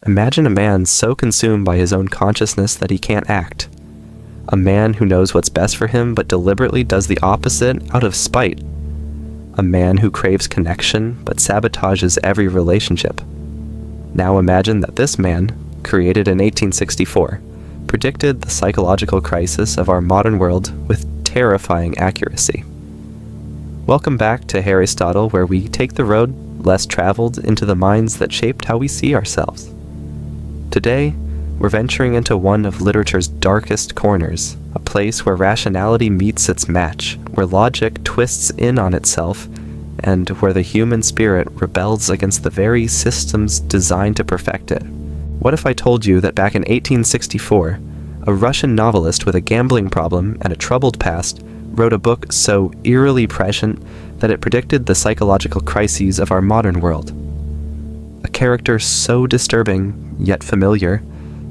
Imagine a man so consumed by his own consciousness that he can't act. A man who knows what's best for him but deliberately does the opposite out of spite. A man who craves connection but sabotages every relationship. Now imagine that this man, created in 1864, predicted the psychological crisis of our modern world with terrifying accuracy. Welcome back to Harystotle, where we take the road less traveled into the minds that shaped how we see ourselves. Today, we're venturing into one of literature's darkest corners, a place where rationality meets its match, where logic twists in on itself, and where the human spirit rebels against the very systems designed to perfect it. What if I told you that back in 1864, a Russian novelist with a gambling problem and a troubled past wrote a book so eerily prescient that it predicted the psychological crises of our modern world? A character so disturbing, yet familiar,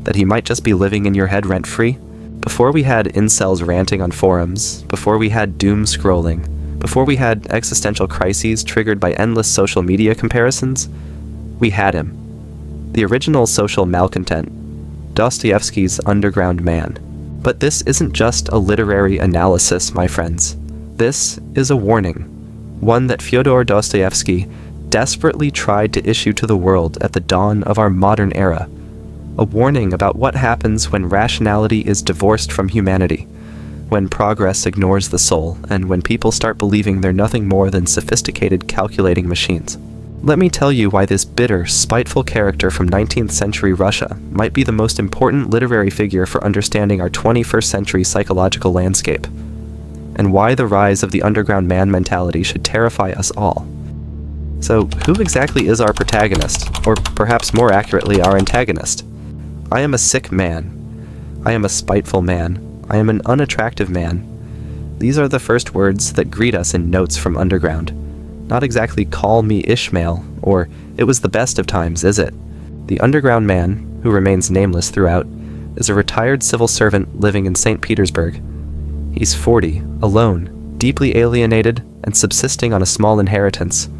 that he might just be living in your head rent-free? Before we had incels ranting on forums, before we had doom scrolling, before we had existential crises triggered by endless social media comparisons, we had him. The original social malcontent, Dostoevsky's underground man. But this isn't just a literary analysis, my friends. This is a warning, one that Fyodor Dostoevsky desperately tried to issue to the world at the dawn of our modern era. A warning about what happens when rationality is divorced from humanity, when progress ignores the soul, and when people start believing they're nothing more than sophisticated calculating machines. Let me tell you why this bitter, spiteful character from 19th century Russia might be the most important literary figure for understanding our 21st century psychological landscape, and why the rise of the underground man mentality should terrify us all. So, who exactly is our protagonist, or perhaps more accurately, our antagonist? I am a sick man. I am a spiteful man. I am an unattractive man. These are the first words that greet us in Notes from Underground. Not exactly call me Ishmael, or it was the best of times, is it? The underground man, who remains nameless throughout, is a retired civil servant living in St. Petersburg. He's 40, alone, deeply alienated, and subsisting on a small inheritance.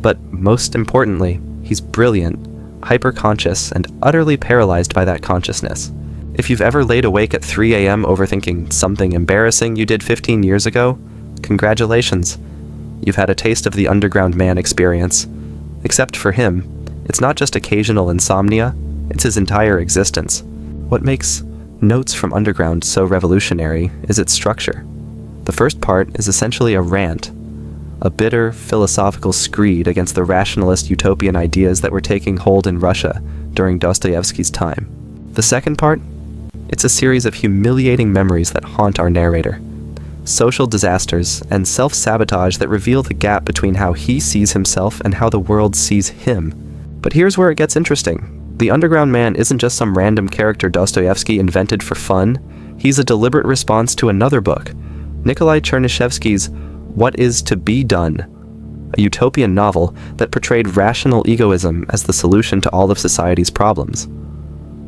But most importantly, he's brilliant, hyper-conscious, and utterly paralyzed by that consciousness. If you've ever laid awake at 3 a.m. overthinking something embarrassing you did 15 years ago, congratulations. You've had a taste of the underground man experience. Except for him, it's not just occasional insomnia, it's his entire existence. What makes Notes from Underground so revolutionary is its structure. The first part is essentially a rant, a bitter philosophical screed against the rationalist utopian ideas that were taking hold in Russia during Dostoevsky's time. The second part? It's a series of humiliating memories that haunt our narrator. Social disasters and self-sabotage that reveal the gap between how he sees himself and how the world sees him. But here's where it gets interesting. The underground man isn't just some random character Dostoevsky invented for fun. He's a deliberate response to another book, Nikolai Chernyshevsky's What Is to Be Done, a utopian novel that portrayed rational egoism as the solution to all of society's problems.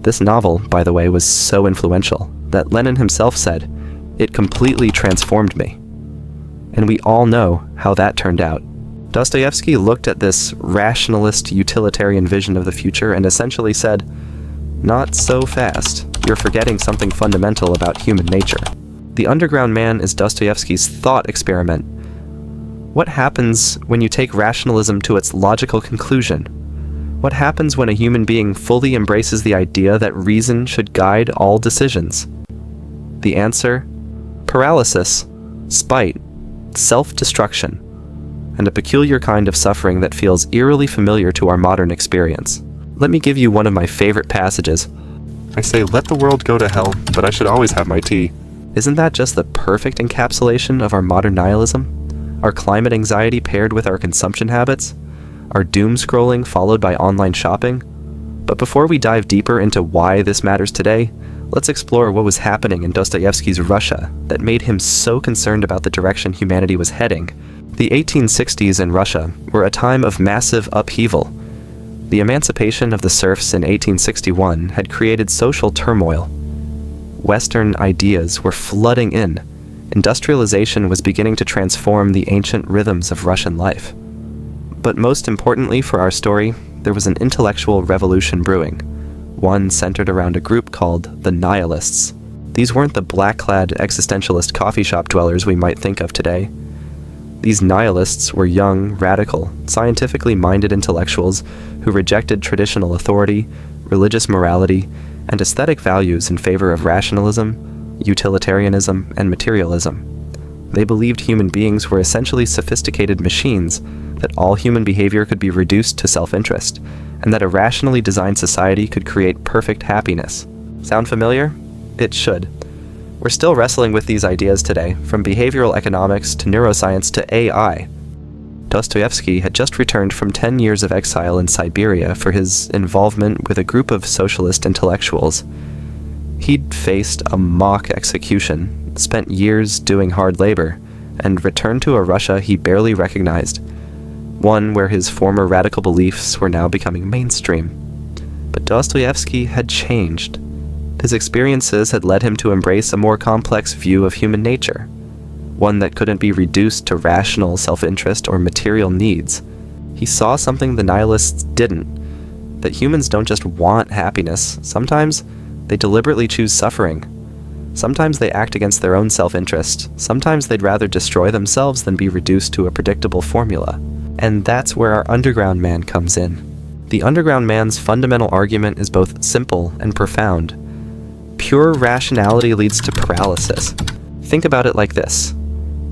This novel, by the way, was so influential that Lenin himself said, "It completely transformed me." And we all know how that turned out. Dostoevsky looked at this rationalist utilitarian vision of the future and essentially said, "Not so fast. You're forgetting something fundamental about human nature." The underground man is Dostoevsky's thought experiment. What happens when you take rationalism to its logical conclusion? What happens when a human being fully embraces the idea that reason should guide all decisions? The answer? Paralysis, spite, self-destruction, and a peculiar kind of suffering that feels eerily familiar to our modern experience. Let me give you one of my favorite passages. I say, let the world go to hell, but I should always have my tea. Isn't that just the perfect encapsulation of our modern nihilism? Our climate anxiety paired with our consumption habits? Our doom scrolling followed by online shopping? But before we dive deeper into why this matters today, let's explore what was happening in Dostoevsky's Russia that made him so concerned about the direction humanity was heading. The 1860s in Russia were a time of massive upheaval. The emancipation of the serfs in 1861 had created social turmoil. Western ideas were flooding in. Industrialization was beginning to transform the ancient rhythms of Russian life. But most importantly for our story, there was an intellectual revolution brewing. one centered around a group called the nihilists. These weren't the black-clad existentialist coffee shop dwellers we might think of today. These nihilists were young, radical, scientifically minded intellectuals who rejected traditional authority, religious morality, and aesthetic values in favor of rationalism, utilitarianism, and materialism. They believed human beings were essentially sophisticated machines, that all human behavior could be reduced to self-interest, and that a rationally designed society could create perfect happiness. Sound familiar? It should. We're still wrestling with these ideas today, from behavioral economics to neuroscience to AI. Dostoevsky had just returned from 10 years of exile in Siberia for his involvement with a group of socialist intellectuals. He'd faced a mock execution, spent years doing hard labor, and returned to a Russia he barely recognized, one where his former radical beliefs were now becoming mainstream. But Dostoevsky had changed. His experiences had led him to embrace a more complex view of human nature, one that couldn't be reduced to rational self-interest or material needs. He saw something the nihilists didn't, that humans don't just want happiness. Sometimes they deliberately choose suffering. Sometimes they act against their own self-interest. Sometimes they'd rather destroy themselves than be reduced to a predictable formula. And that's where our underground man comes in. The underground man's fundamental argument is both simple and profound. Pure rationality leads to paralysis. Think about it like this.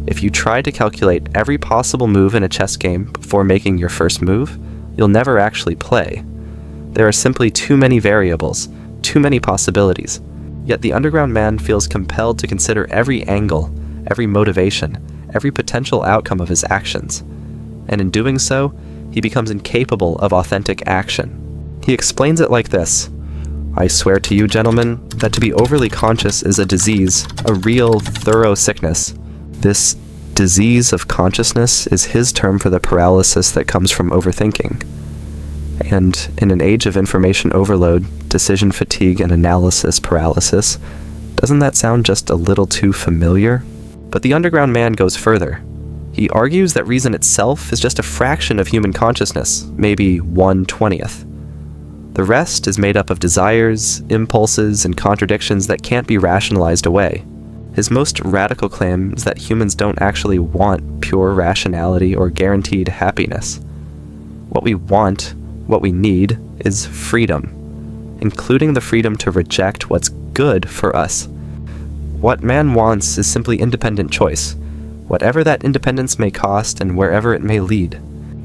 If you try to calculate every possible move in a chess game before making your first move, you'll never actually play. There are simply too many variables, too many possibilities. Yet the underground man feels compelled to consider every angle, every motivation, every potential outcome of his actions. And in doing so, he becomes incapable of authentic action. He explains it like this. I swear to you, gentlemen, that to be overly conscious is a disease, a real, thorough sickness. This disease of consciousness is his term for the paralysis that comes from overthinking. And in an age of information overload, decision fatigue, and analysis paralysis, doesn't that sound just a little too familiar? But the underground man goes further. He argues that reason itself is just a fraction of human consciousness, maybe 1/20th. The rest is made up of desires, impulses, and contradictions that can't be rationalized away. His most radical claim is that humans don't actually want pure rationality or guaranteed happiness. What we want, what we need, is freedom, including the freedom to reject what's good for us. What man wants is simply independent choice, whatever that independence may cost and wherever it may lead.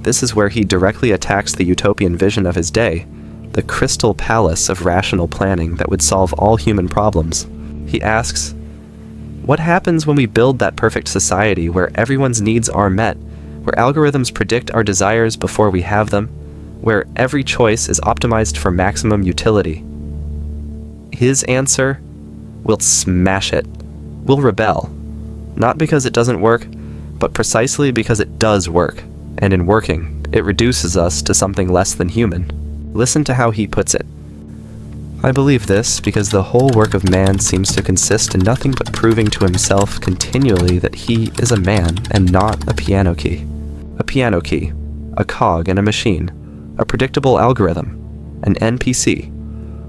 This is where he directly attacks the utopian vision of his day, the crystal palace of rational planning that would solve all human problems. He asks, what happens when we build that perfect society where everyone's needs are met, where algorithms predict our desires before we have them, where every choice is optimized for maximum utility? His answer, we'll smash it. We'll rebel. Not because it doesn't work, but precisely because it does work. And in working, it reduces us to something less than human. Listen to how he puts it. I believe this because the whole work of man seems to consist in nothing but proving to himself continually that he is a man and not a piano key. A piano key, a cog in a machine, a predictable algorithm, an NPC.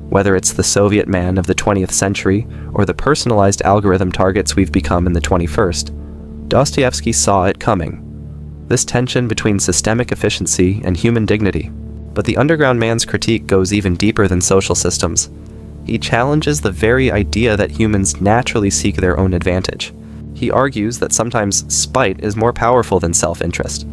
Whether it's the Soviet man of the 20th century or the personalized algorithm targets we've become in the 21st, Dostoevsky saw it coming. This tension between systemic efficiency and human dignity. But the underground man's critique goes even deeper than social systems. He challenges the very idea that humans naturally seek their own advantage. He argues that sometimes spite is more powerful than self-interest,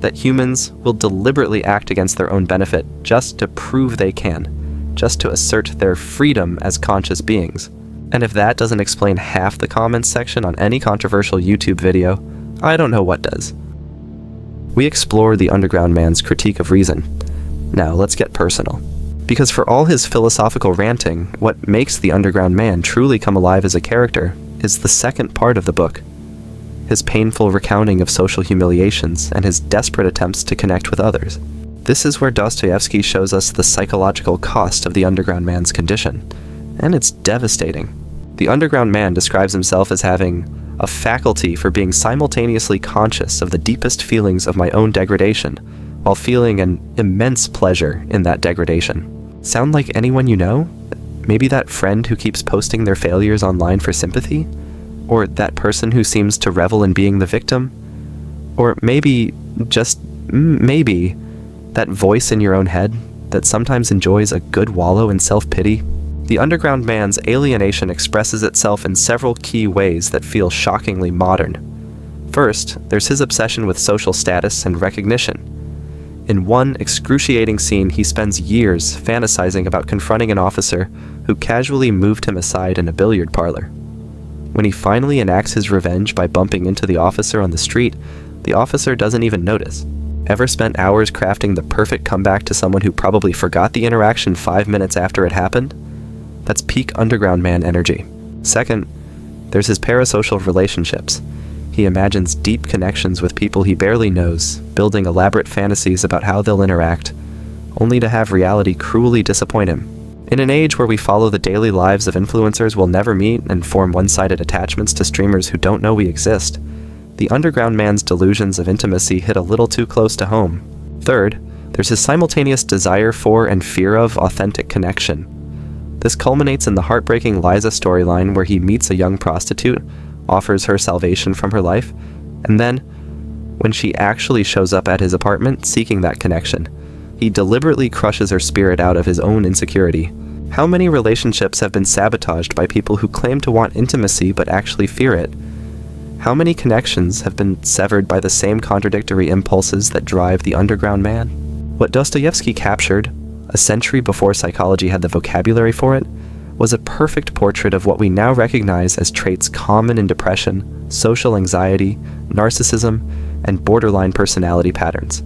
that humans will deliberately act against their own benefit just to prove they can, just to assert their freedom as conscious beings. And if that doesn't explain half the comments section on any controversial YouTube video, I don't know what does. We explore the underground man's critique of reason. Now let's get personal. Because for all his philosophical ranting, what makes the underground man truly come alive as a character is the second part of the book. His painful recounting of social humiliations and his desperate attempts to connect with others. This is where Dostoevsky shows us the psychological cost of the underground man's condition. And it's devastating. The underground man describes himself as having a faculty for being simultaneously conscious of the deepest feelings of my own degradation, while feeling an immense pleasure in that degradation. Sound like anyone you know? Maybe that friend who keeps posting their failures online for sympathy? Or that person who seems to revel in being the victim? Or maybe, just maybe, that voice in your own head that sometimes enjoys a good wallow in self-pity? The underground man's alienation expresses itself in several key ways that feel shockingly modern. First, there's his obsession with social status and recognition. In one excruciating scene, he spends years fantasizing about confronting an officer who casually moved him aside in a billiard parlor. When he finally enacts his revenge by bumping into the officer on the street, the officer doesn't even notice. Ever spent hours crafting the perfect comeback to someone who probably forgot the interaction 5 minutes after it happened? That's peak underground man energy. Second, there's his parasocial relationships. He imagines deep connections with people he barely knows, building elaborate fantasies about how they'll interact, only to have reality cruelly disappoint him. In an age where we follow the daily lives of influencers we'll never meet and form one-sided attachments to streamers who don't know we exist, the underground man's delusions of intimacy hit a little too close to home. Third, there's his simultaneous desire for and fear of authentic connection. This culminates in the heartbreaking Liza storyline where he meets a young prostitute, offers her salvation from her life, and then, when she actually shows up at his apartment seeking that connection, he deliberately crushes her spirit out of his own insecurity. How many relationships have been sabotaged by people who claim to want intimacy but actually fear it? How many connections have been severed by the same contradictory impulses that drive the underground man? What Dostoevsky captured, a century before psychology had the vocabulary for it, was a perfect portrait of what we now recognize as traits common in depression, social anxiety, narcissism, and borderline personality patterns.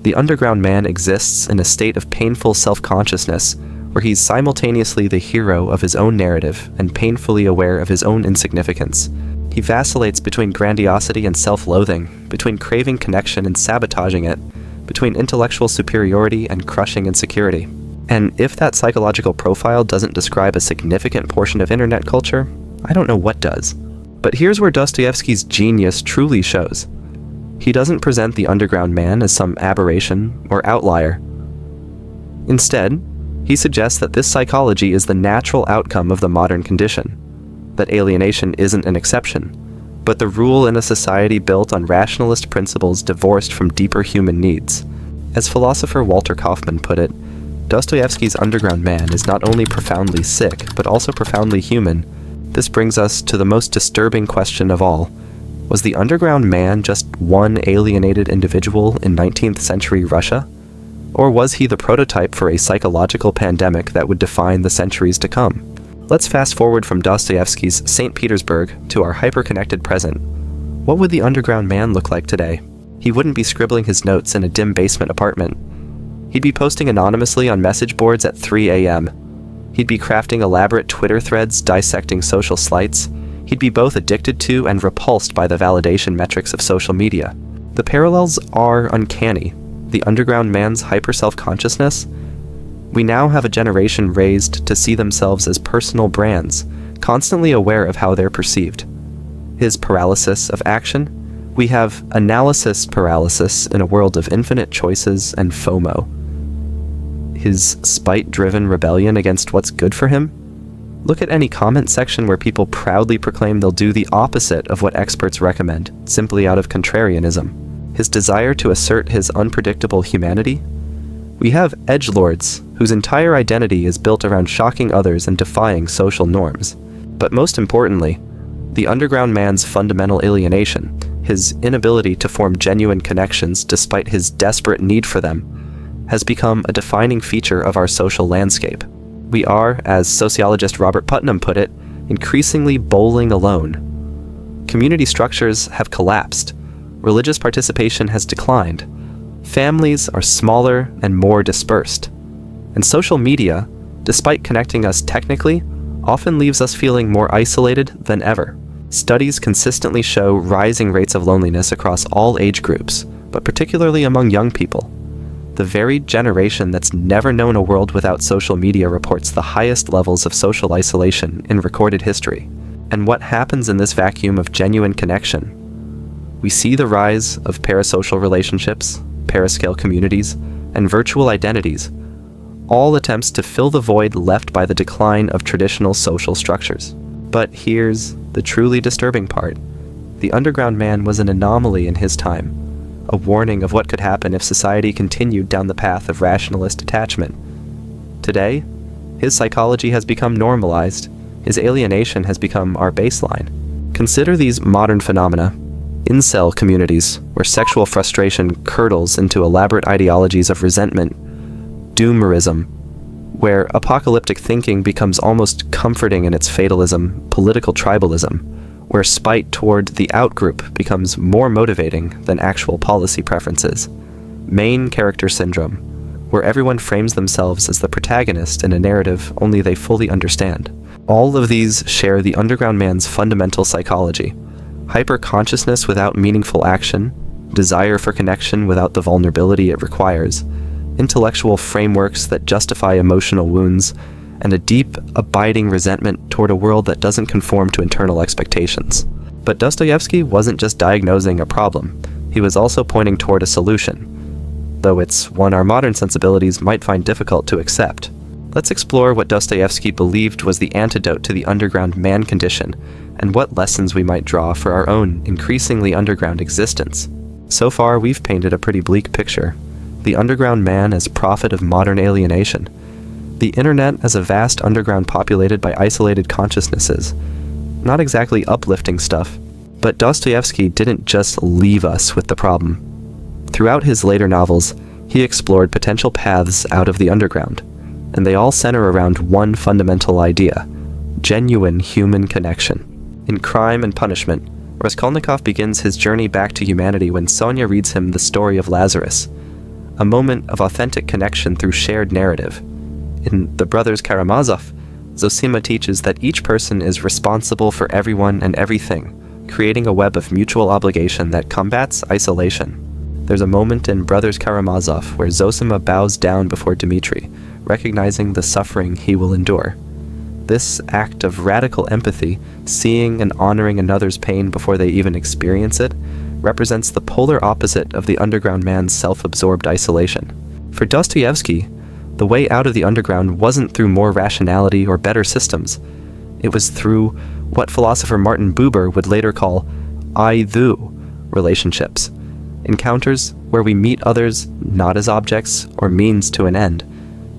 The underground man exists in a state of painful self-consciousness where he's simultaneously the hero of his own narrative and painfully aware of his own insignificance. He vacillates between grandiosity and self-loathing, between craving connection and sabotaging it, between intellectual superiority and crushing insecurity. And if that psychological profile doesn't describe a significant portion of internet culture, I don't know what does. But here's where Dostoevsky's genius truly shows. He doesn't present the underground man as some aberration or outlier. Instead, he suggests that this psychology is the natural outcome of the modern condition, that alienation isn't an exception, but the rule in a society built on rationalist principles divorced from deeper human needs. As philosopher Walter Kaufmann put it, Dostoevsky's underground man is not only profoundly sick, but also profoundly human. This brings us to the most disturbing question of all. Was the underground man just one alienated individual in 19th century Russia? Or was he the prototype for a psychological pandemic that would define the centuries to come? Let's fast forward from Dostoevsky's St. Petersburg to our hyper-connected present. What would the underground man look like today? He wouldn't be scribbling his notes in a dim basement apartment. He'd be posting anonymously on message boards at 3 a.m. He'd be crafting elaborate Twitter threads dissecting social slights. He'd be both addicted to and repulsed by the validation metrics of social media. The parallels are uncanny. The underground man's hyper-self-consciousness? We now have a generation raised to see themselves as personal brands, constantly aware of how they're perceived. His paralysis of action? We have analysis paralysis in a world of infinite choices and FOMO. His spite-driven rebellion against what's good for him? Look at any comment section where people proudly proclaim they'll do the opposite of what experts recommend, simply out of contrarianism. His desire to assert his unpredictable humanity? We have edgelords whose entire identity is built around shocking others and defying social norms. But most importantly, the underground man's fundamental alienation, his inability to form genuine connections despite his desperate need for them, has become a defining feature of our social landscape. We are, as sociologist Robert Putnam put it, increasingly bowling alone. Community structures have collapsed. Religious participation has declined. Families are smaller and more dispersed. And social media, despite connecting us technically, often leaves us feeling more isolated than ever. Studies consistently show rising rates of loneliness across all age groups, but particularly among young people. The very generation that's never known a world without social media reports the highest levels of social isolation in recorded history. And what happens in this vacuum of genuine connection? We see the rise of parasocial relationships, parascale communities, and virtual identities, all attempts to fill the void left by the decline of traditional social structures. But here's the truly disturbing part. The underground man was an anomaly in his time, a warning of what could happen if society continued down the path of rationalist detachment. Today, his psychology has become normalized, his alienation has become our baseline. Consider these modern phenomena. Incel communities, where sexual frustration curdles into elaborate ideologies of resentment. Doomerism, where apocalyptic thinking becomes almost comforting in its fatalism. Political tribalism, where spite toward the outgroup becomes more motivating than actual policy preferences. Main character syndrome, where everyone frames themselves as the protagonist in a narrative only they fully understand. All of these share the underground man's fundamental psychology. Hyper-consciousness without meaningful action, desire for connection without the vulnerability it requires, intellectual frameworks that justify emotional wounds, and a deep, abiding resentment toward a world that doesn't conform to internal expectations. But Dostoevsky wasn't just diagnosing a problem, he was also pointing toward a solution, though it's one our modern sensibilities might find difficult to accept. Let's explore what Dostoevsky believed was the antidote to the underground man condition, and what lessons we might draw for our own increasingly underground existence. So far, we've painted a pretty bleak picture. The underground man as prophet of modern alienation. The internet as a vast underground populated by isolated consciousnesses. Not exactly uplifting stuff. But Dostoevsky didn't just leave us with the problem. Throughout his later novels, he explored potential paths out of the underground, and they all center around one fundamental idea: genuine human connection. In Crime and Punishment, Raskolnikov begins his journey back to humanity when Sonia reads him the story of Lazarus, a moment of authentic connection through shared narrative. In The Brothers Karamazov, Zosima teaches that each person is responsible for everyone and everything, creating a web of mutual obligation that combats isolation. There's a moment in Brothers Karamazov where Zosima bows down before Dmitri, recognizing the suffering he will endure. This act of radical empathy, seeing and honoring another's pain before they even experience it, represents the polar opposite of the underground man's self-absorbed isolation. For Dostoevsky, the way out of the underground wasn't through more rationality or better systems. It was through what philosopher Martin Buber would later call I-thou relationships, encounters where we meet others not as objects or means to an end,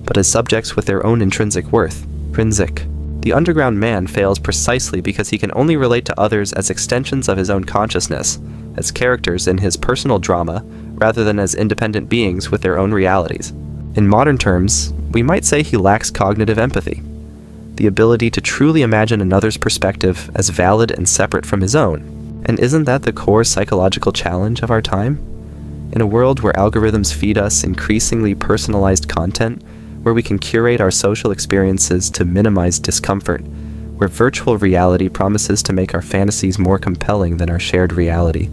but as subjects with their own intrinsic worth. Intrinsic. The underground man fails precisely because he can only relate to others as extensions of his own consciousness, as characters in his personal drama, rather than as independent beings with their own realities. In modern terms, we might say he lacks cognitive empathy, the ability to truly imagine another's perspective as valid and separate from his own. And isn't that the core psychological challenge of our time? In a world where algorithms feed us increasingly personalized content, where we can curate our social experiences to minimize discomfort, where virtual reality promises to make our fantasies more compelling than our shared reality.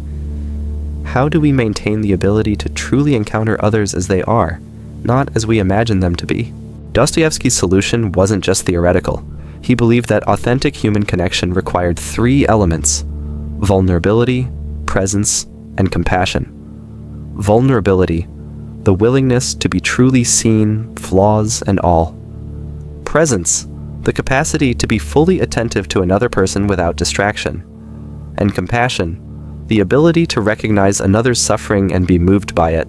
How do we maintain the ability to truly encounter others as they are, not as we imagine them to be? Dostoevsky's solution wasn't just theoretical. He believed that authentic human connection required three elements: vulnerability, presence, and compassion. Vulnerability, the willingness to be truly seen, flaws and all. Presence, the capacity to be fully attentive to another person without distraction. And compassion, the ability to recognize another's suffering and be moved by it.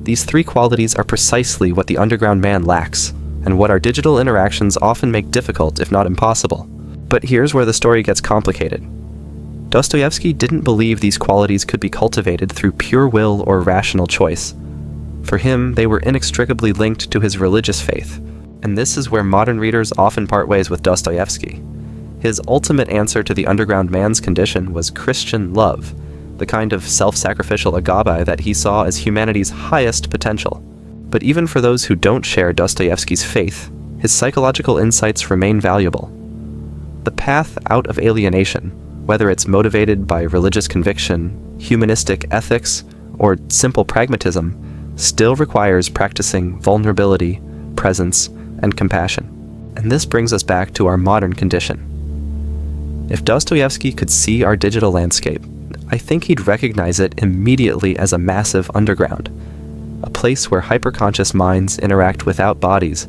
These three qualities are precisely what the underground man lacks, and what our digital interactions often make difficult, if not impossible. But here's where the story gets complicated. Dostoevsky didn't believe these qualities could be cultivated through pure will or rational choice. For him, they were inextricably linked to his religious faith, and this is where modern readers often part ways with Dostoevsky. His ultimate answer to the underground man's condition was Christian love, the kind of self-sacrificial agape that he saw as humanity's highest potential. But even for those who don't share Dostoevsky's faith, his psychological insights remain valuable. The path out of alienation, whether it's motivated by religious conviction, humanistic ethics, or simple pragmatism, still requires practicing vulnerability, presence, and compassion. And this brings us back to our modern condition. If Dostoevsky could see our digital landscape, I think he'd recognize it immediately as a massive underground, a place where hyperconscious minds interact without bodies,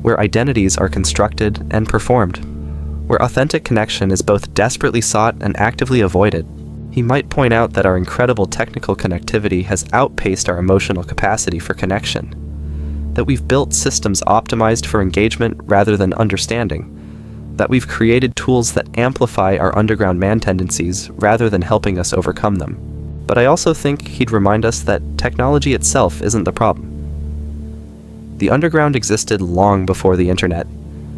where identities are constructed and performed, where authentic connection is both desperately sought and actively avoided. He might point out that our incredible technical connectivity has outpaced our emotional capacity for connection, that we've built systems optimized for engagement rather than understanding, that we've created tools that amplify our underground man tendencies rather than helping us overcome them. But I also think he'd remind us that technology itself isn't the problem. The underground existed long before the internet.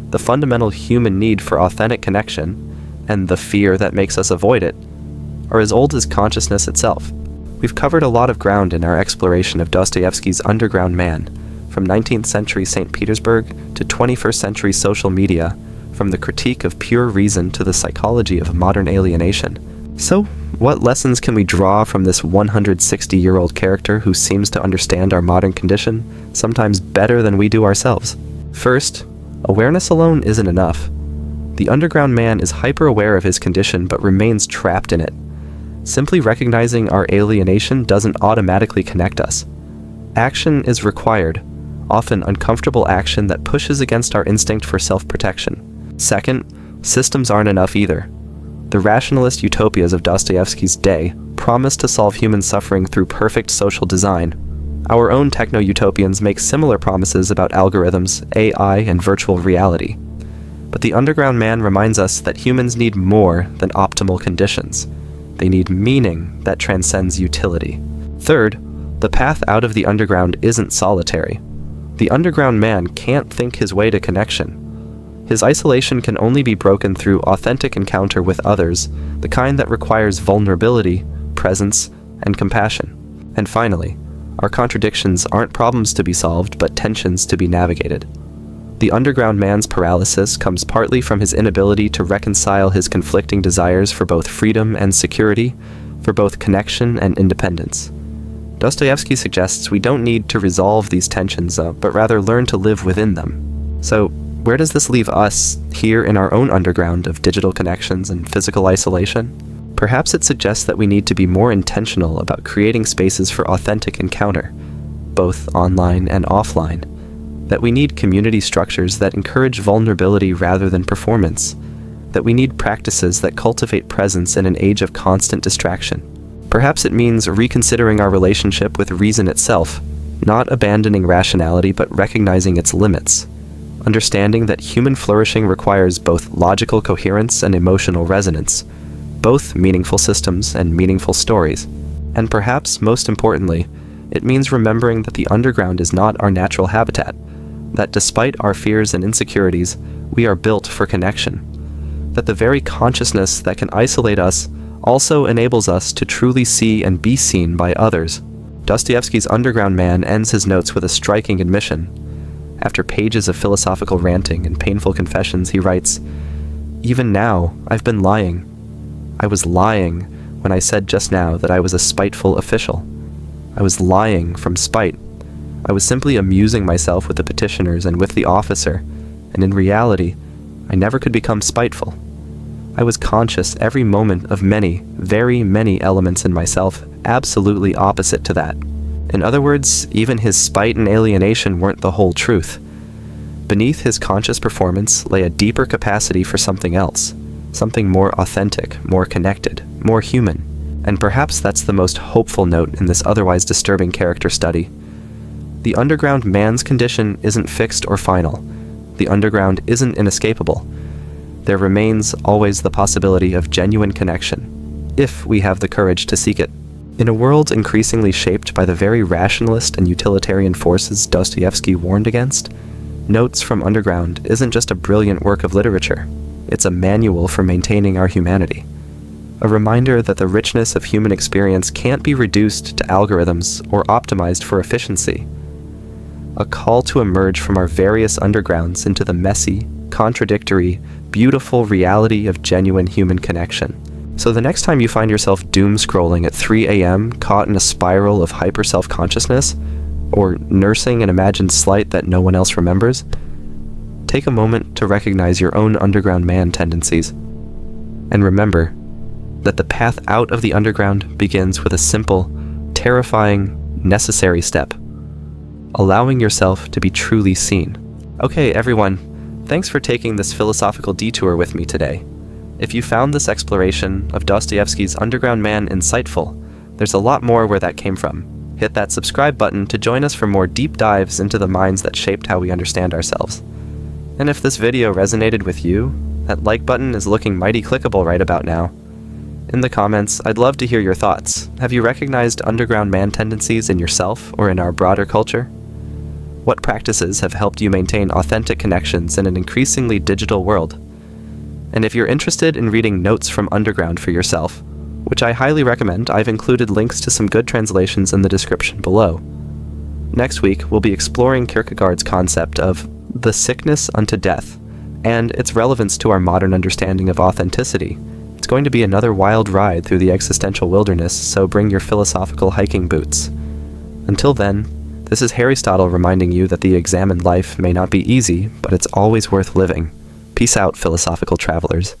The fundamental human need for authentic connection, and the fear that makes us avoid it, are as old as consciousness itself. We've covered a lot of ground in our exploration of Dostoevsky's underground man, from 19th century St. Petersburg to 21st century social media, from the critique of pure reason to the psychology of modern alienation. So, what lessons can we draw from this 160-year-old character who seems to understand our modern condition, sometimes better than we do ourselves? First, awareness alone isn't enough. The underground man is hyper-aware of his condition but remains trapped in it. Simply recognizing our alienation doesn't automatically connect us. Action is required, often uncomfortable action that pushes against our instinct for self-protection. Second, systems aren't enough either. The rationalist utopias of Dostoevsky's day promise to solve human suffering through perfect social design. Our own techno-utopians make similar promises about algorithms, AI, and virtual reality. But the underground man reminds us that humans need more than optimal conditions. They need meaning that transcends utility. Third, the path out of the underground isn't solitary. The underground man can't think his way to connection. His isolation can only be broken through authentic encounter with others, the kind that requires vulnerability, presence, and compassion. And finally, our contradictions aren't problems to be solved, but tensions to be navigated. The underground man's paralysis comes partly from his inability to reconcile his conflicting desires for both freedom and security, for both connection and independence. Dostoevsky suggests we don't need to resolve these tensions, but rather learn to live within them. So, where does this leave us, here in our own underground of digital connections and physical isolation? Perhaps it suggests that we need to be more intentional about creating spaces for authentic encounter, both online and offline. That we need community structures that encourage vulnerability rather than performance. That we need practices that cultivate presence in an age of constant distraction. Perhaps it means reconsidering our relationship with reason itself, not abandoning rationality but recognizing its limits. Understanding that human flourishing requires both logical coherence and emotional resonance, both meaningful systems and meaningful stories. And perhaps, most importantly, it means remembering that the underground is not our natural habitat, that despite our fears and insecurities, we are built for connection, that the very consciousness that can isolate us also enables us to truly see and be seen by others. Dostoevsky's underground man ends his notes with a striking admission. After pages of philosophical ranting and painful confessions, he writes, "Even now, I've been lying. I was lying when I said just now that I was a spiteful official. I was lying from spite. I was simply amusing myself with the petitioners and with the officer, and in reality, I never could become spiteful. I was conscious every moment of many, very many elements in myself absolutely opposite to that. In other words, even his spite and alienation weren't the whole truth. Beneath his conscious performance lay a deeper capacity for something else, something more authentic, more connected, more human. And perhaps that's the most hopeful note in this otherwise disturbing character study. The underground man's condition isn't fixed or final. The underground isn't inescapable. There remains always the possibility of genuine connection, if we have the courage to seek it. In a world increasingly shaped by the very rationalist and utilitarian forces Dostoevsky warned against, Notes from Underground isn't just a brilliant work of literature. It's a manual for maintaining our humanity. A reminder that the richness of human experience can't be reduced to algorithms or optimized for efficiency. A call to emerge from our various undergrounds into the messy, contradictory, beautiful reality of genuine human connection. So the next time you find yourself doom-scrolling at 3 a.m. caught in a spiral of hyper-self-consciousness, or nursing an imagined slight that no one else remembers, take a moment to recognize your own underground man tendencies. And remember that the path out of the underground begins with a simple, terrifying, necessary step: allowing yourself to be truly seen. Okay, everyone, thanks for taking this philosophical detour with me today. If you found this exploration of Dostoevsky's Underground Man insightful, there's a lot more where that came from. Hit that subscribe button to join us for more deep dives into the minds that shaped how we understand ourselves. And if this video resonated with you, that like button is looking mighty clickable right about now. In the comments, I'd love to hear your thoughts. Have you recognized underground man tendencies in yourself or in our broader culture? What practices have helped you maintain authentic connections in an increasingly digital world? And if you're interested in reading notes from Underground for yourself, which I highly recommend, I've included links to some good translations in the description below. Next week, we'll be exploring Kierkegaard's concept of the sickness unto death, and its relevance to our modern understanding of authenticity. It's going to be another wild ride through the existential wilderness, so bring your philosophical hiking boots. Until then, this is Harystotle reminding you that the examined life may not be easy, but it's always worth living. Peace out, philosophical travelers.